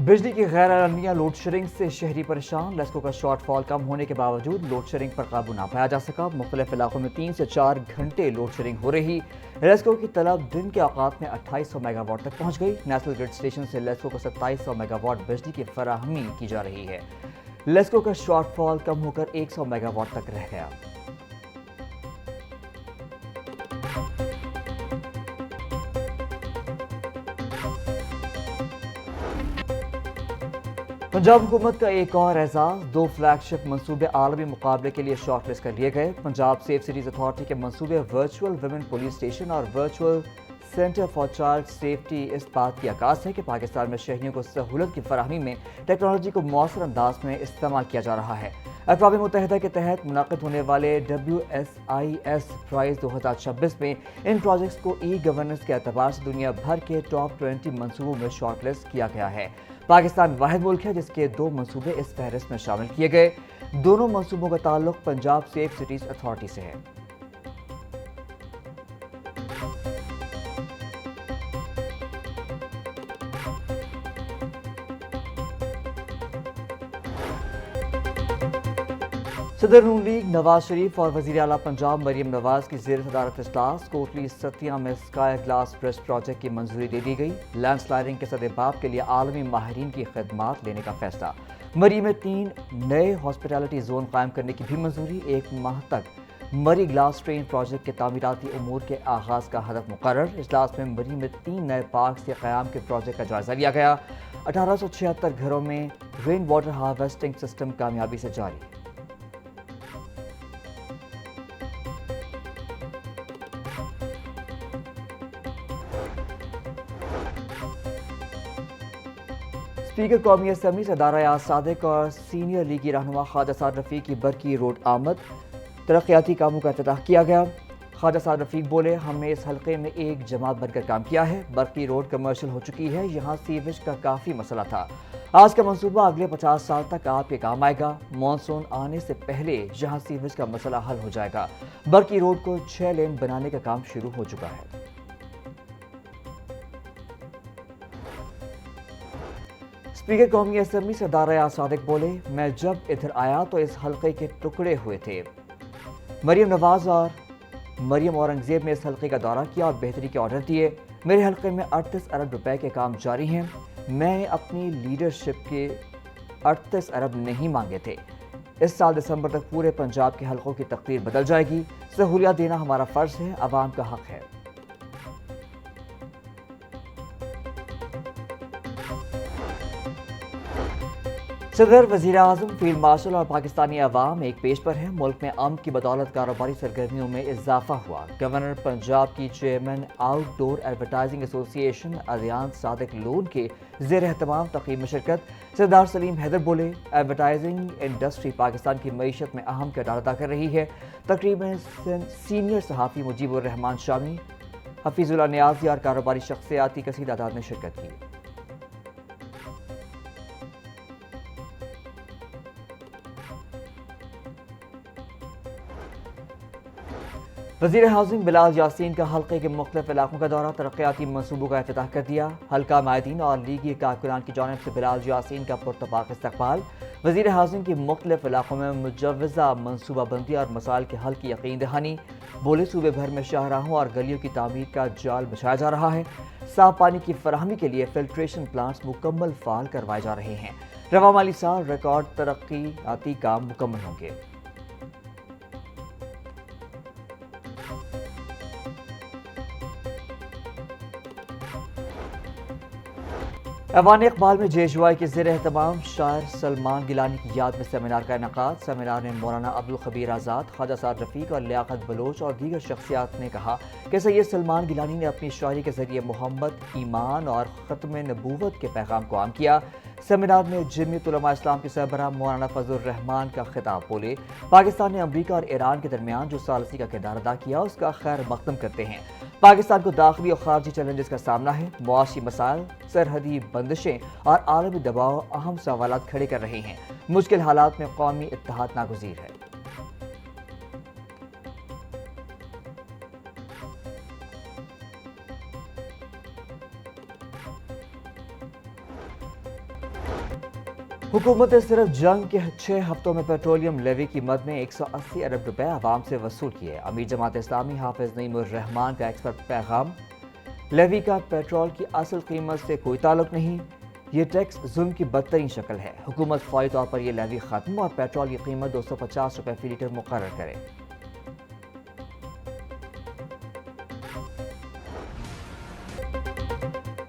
बिजली की गैर अलमिया लोड शेडिंग से शहरी परेशान। लेस्को का शॉर्ट फॉल कम होने के बावजूद लोड शेडिंग पर काबू ना पाया जा सका। मुख्तलिफ इलाकों में 3 से 4 घंटे लोड शेडिंग हो रही। लेस्को की तलब दिन के औकात में 2800 मेगावाट तक पहुंच गई। नेशनल ग्रिड स्टेशन से लेस्को को 2700 मेगावाट बिजली की फराहमी की जा रही है। लेस्को का शॉर्ट फॉल कम होकर 100 मेगावाट तक रह गया। पंजाब हुकूमत का एक और एजाज, 2 फ्लैगशिप मंसूबे आलमी मुकाबले के लिए शॉर्ट लिस्ट कर लिए गए। पंजाब सेफ सिटीज अथॉरिटी के मंसूबे वर्चुअल वुमेन पुलिस स्टेशन और virtual centre for child safety इस बात की अक्कास है कि पाकिस्तान में शहरियों को सहूलत की फराहमी में टेक्नोलॉजी को मौसर अंदाज में इस्तेमाल किया जा रहा है। अक़वाम मुत्तहिदा के तहत मुनाक़िद होने वाले WSIS प्राइज़ 2026 में इन प्रोजेक्ट्स को ई गवर्नेंस के एतबार से दुनिया भर के टॉप 20 मंसूबों में शॉर्ट लिस्ट किया गया है। पाकिस्तान वाहिद मुल्क है जिसके 2 मंसूबे इस फहरिस्त में शामिल किए गए। दोनों मंसूबों का ताल्लुक पंजाब सेफ सिटीज अथॉरिटी से है। सदर नून लीग नवाज शरीफ और वज़ीर आला पंजाब मरीम नवाज की ज़ेर सदारत इजलास कोटली सतिया में स्काई ग्लास ब्रिज प्रोजेक्ट की मंजूरी दे दी गई। लैंडस्लाइडिंग के सदेबाप के लिए आलमी माहिरीन की खिदमात लेने का फैसला। मरी में 3 नए हॉस्पिटैलिटी जोन कायम करने की भी मंजूरी। 1 माह तक मरी ग्लास ट्रेन प्रोजेक्ट के तामीराती उमूर के आगाज का हदफ मुकर्रर। इजलास में मरी में 3 नए पार्क के क़याम के प्रोजेक्ट का जायजा लिया गया। 1876 घरों में रेन वाटर हार्वेस्टिंग सिस्टम कामयाबी से जारी। स्पीकर कौमी असम्बली सदारा याद सादिक और सीनियर लीगी रहनुमा ख्वाजा साद रफीक की बरकी रोड आमद। तरक्याती कामों का इफ्तिताह किया गया। ख्वाजा साद रफीक बोले, हमने इस हल्के में एक जमात बनकर काम किया है। बरकी रोड कमर्शियल हो चुकी है। यहाँ सीवेज का काफ़ी मसला था। आज का मंसूबा अगले 50 साल तक आपके काम आएगा। मानसून आने से पहले यहाँ सीवेज का मसला हल हो जाएगा। बरकी रोड को 6 लेन बनाने का काम शुरू हो चुका है। स्पीकर कौमी असम्बली सरदार याद सादिक बोले, मैं जब इधर आया तो इस हल्के के टुकड़े हुए थे। मरीम नवाज और मरीम औरंगजेब ने इस हल्के का दौरा किया और बेहतरी के ऑर्डर दिए। मेरे हल्के में 38 अरब रुपए के काम जारी हैं। मैं अपनी लीडरशिप के 38 अरब नहीं मांगे थे। इस साल दिसंबर तक पूरे पंजाब के हल्कों की तकदीर बदल जाएगी। सहूलियत देना हमारा फर्ज है, अवाम का हक है। सदर, वज़ीर आज़म, फील्ड मार्शल और पाकिस्तानी अवाम एक पेज पर हैं। मुल्क में अमन की बदौलत कारोबारी सरगर्मियों में इजाफा हुआ। गवर्नर पंजाब की chairman outdoor advertising association Adiyan Sadiq loan के ज़ेर एहतमाम तक़रीब में शिरकत। सरदार सलीम हैदर बोले, एडवर्टाइजिंग इंडस्ट्री पाकिस्तान की मईशत में अहम किरदार अदा कर रही है। तकरीब में सीनियर सहाफ़ी मुजीबुर रहमान शामी, हफीजुल्लाह नियाज़ी और कारोबारी शख्सियात की कसीर तादाद ने शिरकत की। वज़ीर हाउसिंग बिलाल यासीन का हल्के के मुख्तलिफ इलाकों का दौरा। तरक्याती मनसूबों का इफ्तिताह कर दिया। हल्का माहिदीन और लीगी कारकुनान की जानिब से बिलाल यासीन का पुरतपाक इस्तकबाल। वज़ीर हाउसिंग की मुख्तलिफ इलाकों में मुजव्वज़ा मनसूबाबंदी और मसाइल के हल की यकीन दहानी। बोले, सूबे भर में शाहराहों और गलियों की तामीर का जाल बिछाया जा रहा है। साफ पानी की फराहमी के लिए फिल्ट्रेशन प्लांट्स मुकम्मल फाल करवाए जा रहे हैं। रवा माली साल रिकॉर्ड तरक्याती काम मुकम्मल होंगे। ऐवान इकबाल में JHY के ज़ेर एहतमाम शायर सलमान गिलानी की याद में सेमिनार का इनेकाद। सेमिनार में मौलाना अब्दुल खबीर आज़ाद, ख्वाजा साद रफ़ीक और लियाकत बलोच और दीगर शख्सियात ने कहा कि सैयद सलमान गिलानी ने अपनी शायरी के ज़रिए मोहब्बत, ईमान और ख़त्म नबूवत के पैगाम को आम किया। सेमिनार में जमीयत उलमा इस्लाम के सरबराह मौलाना फजलुर रहमान का खिताब। बोले, पाकिस्तान ने अमरीका और ईरान के दरमियान जो सालसी का किरदार अदा किया उसका खैर मकदम करते हैं। पाकिस्तान को दाखिली और खारजी चैलेंजेस का सामना है। मुआशी मसाइल, सरहदी बंदिशें और आलमी दबाव अहम सवालात खड़े कर रहे हैं। मुश्किल हालात में कौमी इत्तेहाद नागुज़ीर है। हुकूमत ने सिर्फ जंग के 6 हफ्तों में पेट्रोलियम लेवी की मद में 180 अरब रुपए आवाम से वसूल किए। अमीर जमात इस्लामी हाफिज नईमुर रहमान का एक्सपर्ट पैगाम, लेवी का पेट्रोल की असल कीमत से कोई ताल्लुक नहीं, ये टैक्स जुल्म की बदतरीन शक्ल है। हुकूमत फौरी तौर पर यह लेवी खत्म और पेट्रोल की कीमत 250 रुपए फी लीटर मुकर्रर करे।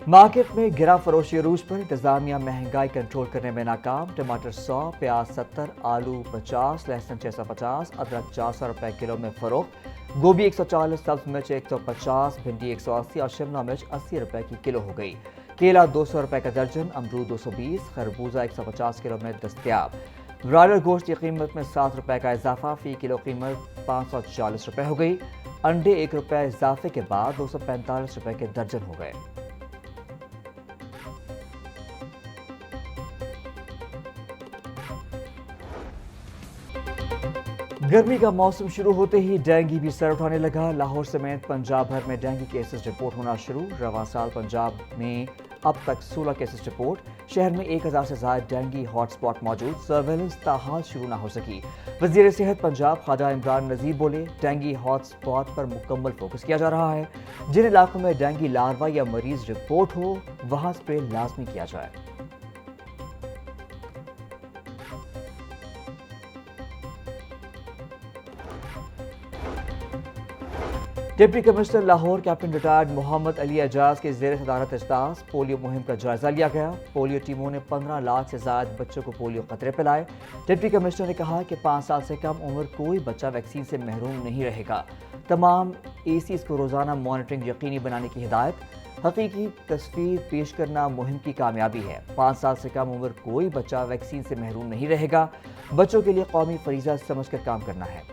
मार्केट में गिरा फरोशी अरूज पर, इंतजामिया महंगाई कंट्रोल करने में नाकाम। टमाटर 100, प्याज 70, आलू 50, लहसुन 650, अदरक 400 रुपए किलो में फरोख्त। गोभी 140, सब्ज मिर्च 150, भिंडी 180 और शिमला मिर्च 80 रुपए की किलो हो गई। केला 200 रुपए का दर्जन, अमरूद 220, खरबूजा 150 किलो में दस्तयाब। ब्रॉयलर गोश्त की कीमत में 7 रुपए का इजाफा, फी किलो कीमत 540 रुपए हो गई। अंडे 1 रुपए इजाफे के बाद 245 रुपए के दर्जन हो गए। गर्मी का मौसम शुरू होते ही डेंगू भी सर उठाने लगा। लाहौर समेत पंजाब भर में डेंगू केसेस रिपोर्ट होना शुरू। रवां साल पंजाब में अब तक 16 केसेस रिपोर्ट। शहर में 1000 से ज्यादा डेंगू हॉटस्पॉट मौजूद। सर्वेलेंस ताहाल शुरू न हो सकी। वजीर सेहत पंजाब ख्वाजा इमरान नजीर बोले, डेंगू हॉटस्पॉट पर मुकम्मल फोकस किया जा रहा है। जिन इलाकों में डेंगू लार्वा या मरीज रिपोर्ट हो वहां स्प्रे लाजमी किया जाए। Deputy commissioner Lahore captain retired Mohammad Ali Ejaz के ज़ेर सदारत इजलास पोलियो मुहिम का जायजा लिया गया। पोलियो टीमों ने 15 लाख से ज्यादा बच्चों को पोलियो खतरे पिलाए। डिप्टी कमिश्नर ने कहा कि 5 साल से कम उम्र कोई बच्चा वैक्सीन से महरूम नहीं रहेगा। तमाम एसीज को रोजाना मॉनिटरिंग यकीनी बनाने की हिदायत। हकीकी तस्वीर पेश करना मुहिम की कामयाबी है। 5 साल से कम उम्र कोई बच्चा वैक्सीन से महरूम नहीं रहेगा। बच्चों के लिए कौमी फरीजा समझकर काम करना है।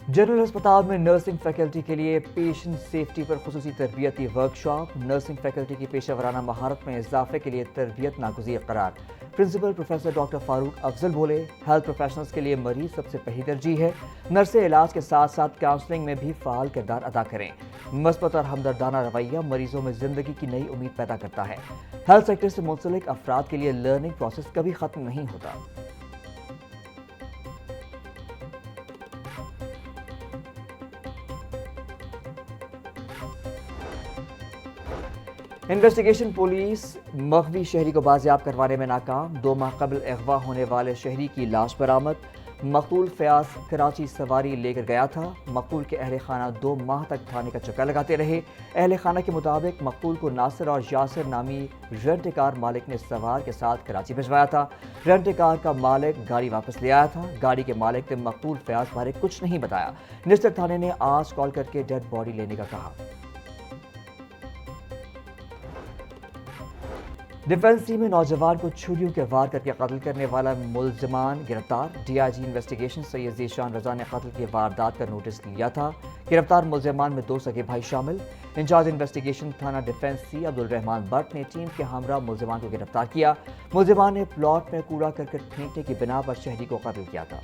जनरल अस्पताल में नर्सिंग फैकल्टी के लिए पेशेंट सेफ्टी पर खुसूसी तरबियती वर्कशॉप। नर्सिंग फैकल्टी की पेशेवराना महारत में इजाफे के लिए तरबियत नागुज़ीर करार। Principal professor doctor Farooq Afzal बोले, हेल्थ प्रोफेशनल्स के लिए मरीज सबसे पहली तरजीह है। नर्सें इलाज के साथ साथ काउंसलिंग में भी फाल किरदार अदा करें। मस्बत और हमदर्दाना रवैया मरीजों में जिंदगी की नई उम्मीद पैदा करता है। हेल्थ सेक्टर से मुंसलिक अफराद के लिए लर्निंग प्रोसेस कभी खत्म नहीं होता। इन्वेस्टिगेशन पुलिस मखवी शहरी को बाजियाब करवाने में नाकाम। 2 माह कबल अगवा होने वाले शहरी की लाश बरामद। मकतूल फयाज कराची सवारी लेकर गया था। मकतूल के अहल खाना 2 माह तक थाने का चक्कर लगाते रहे। अहल खाना के मुताबिक मकतूल को नासिर और यासिर नामी रेंट कार मालिक ने सवार के साथ कराची भिजवाया था। रेंट कार का मालिक गाड़ी वापस ले आया था। गाड़ी के मालिक ने मकतूल फयाज बारे कुछ नहीं बताया। निस्तर थाने ने आज कॉल करके डेड बॉडी लेने का कहा। डिफेंस टीम में नौजवान को छुरियों के वार करके कत्ल करने वाला मुलजमान गिरफ्तार। डीआईजी इन्वेस्टिगेशन सैयद ज़ीशान रजा ने कत्ल की वारदात का नोटिस लिया था। गिरफ्तार मुलजमान में 2 सगे भाई शामिल। इंचार्ज इन्वेस्टिगेशन थाना डिफेंस सी अब्दुल रहमान भट्ट ने टीम के हमरा मुलजमान को गिरफ्तार किया। मुलजमान ने प्लॉट में कूड़ा करकट फेंकने की बिना पर शहरी को कत्ल किया था।